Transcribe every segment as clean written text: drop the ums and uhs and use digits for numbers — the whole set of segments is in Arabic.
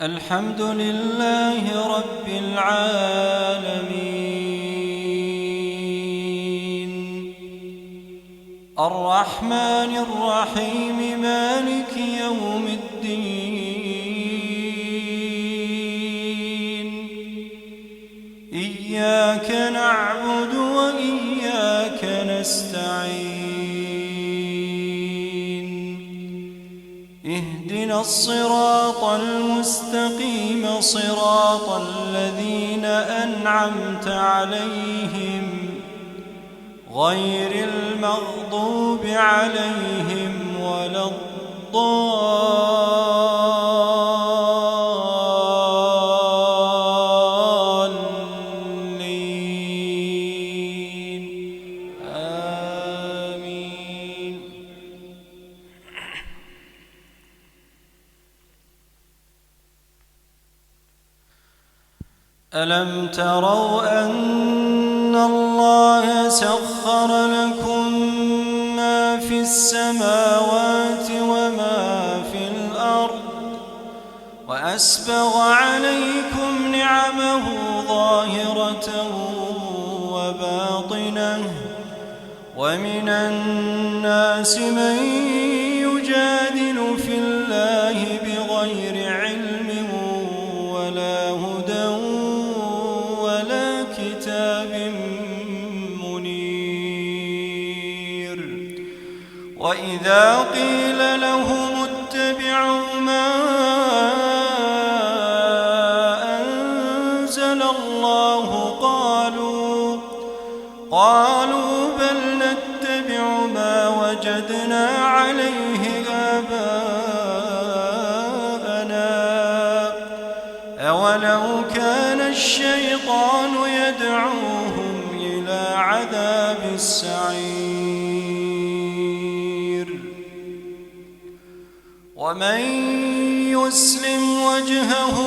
الحمد لله رب العالمين الرحمن الرحيم مالك يوم الدين إياك نعبد وإياك نستعين اهدنا الصراط المستقيم صراط الذين أنعمت عليهم غير المغضوب عليهم ولا الضالين آمين. ألم تروا أن الله سخر لكم ما في السماوات وما في الأرض وأسبغ عليكم نعمه ظاهرة وباطنة ومن الناس من يجادل في الله بغير علم ولا هدى ولا كتاب منير وإذا قيل لهم اتبعوا ما أنزل الله قالوا بل نتبع ما وجدنا عليه آباءنا أولو كان الشيطان يدعوهم إلى عذاب السعير ومن يسلم وجهه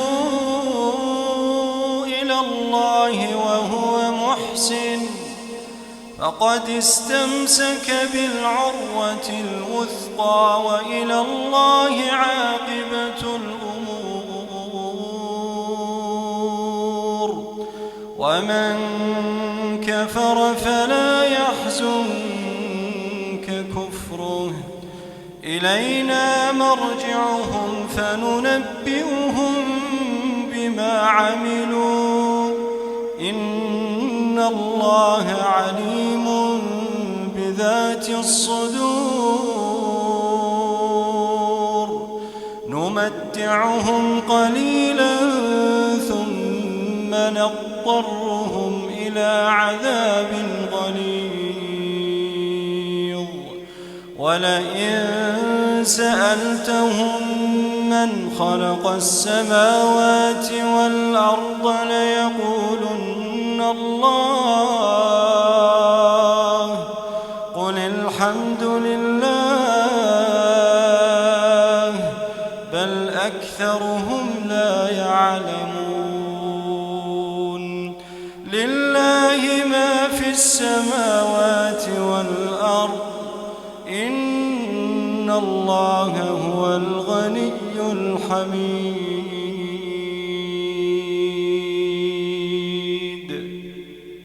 إلى الله وهو محسن فقد استمسك بالعروة الوثقى وإلى الله عاقبة الأمور ومن كفر فلا يحزنك كفره إلينا مرجعهم فننبئهم بما عملوا إن الله عليم بذات الصدور نمتعهم قليلا ثم نضطرهم إلى عذاب غليظ ولئن سألتهم من خلق السماوات والأرض ليقولن الله قل الحمد لله بل أكثرهم لا يعلمون لله ما في السماوات والأرض إن الله هو الغني الحميد